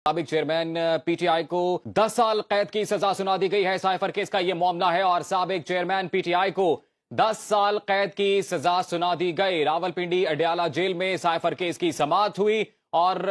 साबिक chairman PTI को 10 साल कैद की सजा सुना दी गई है। साइफर केस का यह मामला है और साबिक चेयरमैन पीटीआई को 10 साल कैद की सजा सुना दी गई। रावलपिंडी अडयाला जेल में साइफर केस की समाअत हुई और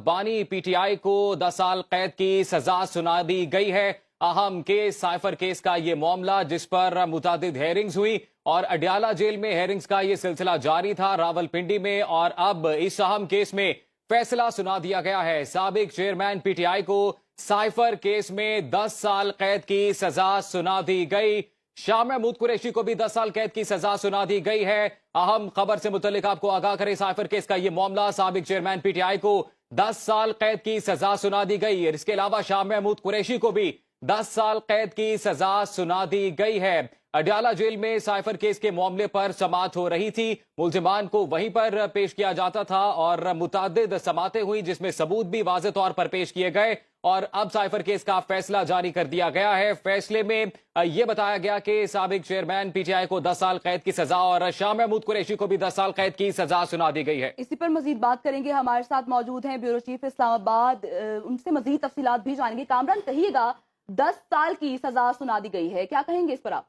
बानी पीटीआई को 10 साल कैद की सजा सुना दी गई है। अहम केस साइफर केस का यह मामला जिस पर मुतादिद हेयरिंग्स हुई और अडयाला जेल में हेयरिंग्स का यह सिलसिला जारी था रावलपिंडी में, और अब इस अहम केस में फैसला सुना दिया गया है। साबिक चेयरमैन पीटीआई को साइफर केस में 10 साल कैद की सजा सुना दी गई। शाह महमूद कुरैशी को भी 10 साल कैद की सजा सुना दी गई है। अहम खबर से मुतल्लिक आपको आगाह करें, साइफर केस का यह मामला, साबिक चेयरमैन पीटीआई को 10 साल कैद की सजा सुना दी गई। इसके अलावा शाह महमूद कुरैशी को भी 10 साल कैद की सजा सुना दी गई है। अडयाला जेल में साइफर केस के मामले पर समाअत हो रही थी, मुल्जिमान को वहीं पर पेश किया जाता था और मुतादिद समाअतें हुई जिसमें सबूत भी वाज़े तौर पर पेश किए गए और अब साइफर केस का फैसला जारी कर दिया गया है। फैसले में यह बताया गया कि साबिक चेयरमैन पीटीआई को 10 साल कैद की सजा और शाह महमूद कुरैशी को भी 10 साल कैद की सजा सुना दी गई है। इसी पर मजीद बात करेंगे, हमारे साथ मौजूद हैं ब्यूरो चीफ इस्लामाबाद, उनसे मजीद तफसीलात भी जानेंगे। कामरान, कहिएगा 10 साल की सजा सुना दी गई है, क्या कहेंगे इस पर आप?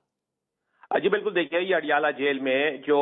जी बिल्कुल, देखिए ये अडयाला जेल में जो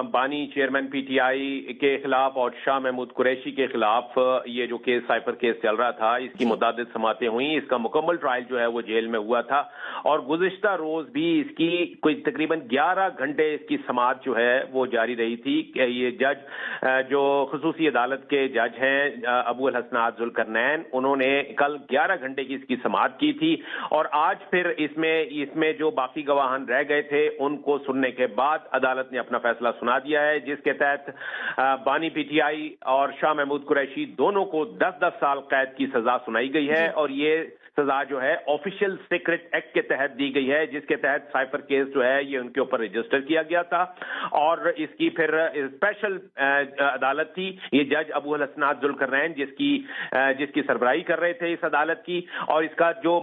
बानी चेयरमैन पीटीआई के खिलाफ और शाह महमूद कुरैशी के खिलाफ ये जो केस साइफर केस चल रहा था, इसकी मुतादिद समातें हुई। इसका मुकम्मल ट्रायल जो है वो जेल में हुआ था और गुज़िश्ता रोज भी इसकी कोई तकरीबन 11 घंटे इसकी समाअत जो है वो जारी रही थी। ये जज जो खुसूसी अदालत के जज हैं अबू अल हसनात जुल्करनैन, उन्होंने कल 11 घंटे की इसकी समाअत की थी और आज फिर इसमें जो बाकी गवाहान रह गए थे उनको सुनने के बाद अदालत ने अपना फैसला सुना दिया है, जिसके तहत बानी पीटीआई और शाह महमूद कुरैशी दोनों को 10-10 साल कैद की सजा सुनाई गई है और ये सजा जो है ऑफिशियल सीक्रेट एक्ट के तहत दी गई है, जिसके तहत साइफर केस जो है ये उनके ऊपर रजिस्टर किया गया था और इसकी फिर स्पेशल अदालत थी, ये जज अबू अल हसनात जुल्करनैन जिसकी सरबराही कर रहे थे इस अदालत की। और इसका जो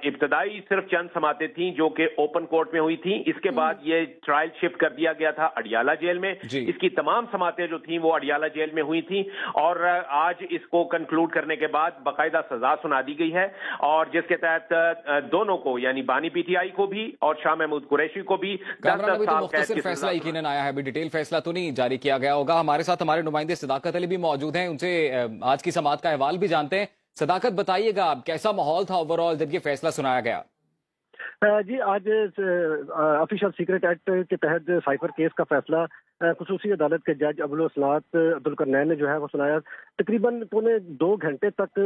इब्तदाई सिर्फ चंद समातें थी जो कि ओपन कोर्ट में हुई थी, इसके बाद ये ट्रायल शिफ्ट कर दिया गया था अडयाला जेल में। इसकी तमाम समातें जो थी वो अडयाला जेल में हुई थी और आज इसको कंक्लूड करने के बाद बाकायदा सजा सुना दी गई है और जिसके तहत दोनों को, यानी बानी पीटीआई को भी और शाह महमूद कुरैशी को भी 10-10 साल कैद की फैसला यकीनन आया है, अभी डिटेल फैसला तो नहीं जारी किया गया होगा। हमारे साथ हमारे नुमाइंदे सदाकत अली भी मौजूद हैं, उनसे आज की समाअत का अहवाल भी जानते हैं। सदाकत, बताइएगा कैसा माहौल था ओवरऑल जब ये फैसला सुनाया गया? जी, आज ऑफिशियल सीक्रेट एक्ट के तहत साइफर केस का फैसला खुसूसी अदालत के जज अबुल हसनात जुल्करनैन ने जो है वो सुनाया। तकरीबन पौने 2 घंटे तक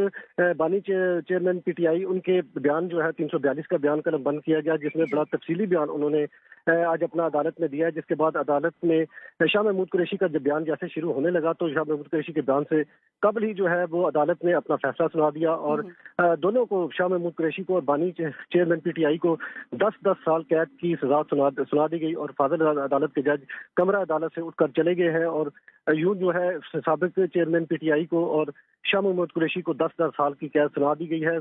बानी चेयरमैन पीटीआई, उनके बयान जो है 342 का बयान कलम बंद किया गया, जिसमें बड़ा तफसीली बयान उन्होंने आज अपना अदालत में दिया है। जिसके बाद अदालत में शाह महमूद कुरैशी का जब बयान जैसे शुरू होने लगा तो शाह महमूद कुरैशी के बयान से कबल ही जो है वो अदालत ने अपना फैसला सुना दिया और दोनों को, शाह महमूद कुरैशी को और बानी चेयरमैन पीटीआई को 10-10 साल कैद की सजा सुना दी गई और फाजिल अदालत के जज कमरा अदालत से उठकर चले गए हैं और यूं जो है साबिक चेयरमैन पीटीआई को और शाह महमूद कुरैशी को 10-10 साल की कैद सुना दी गई है।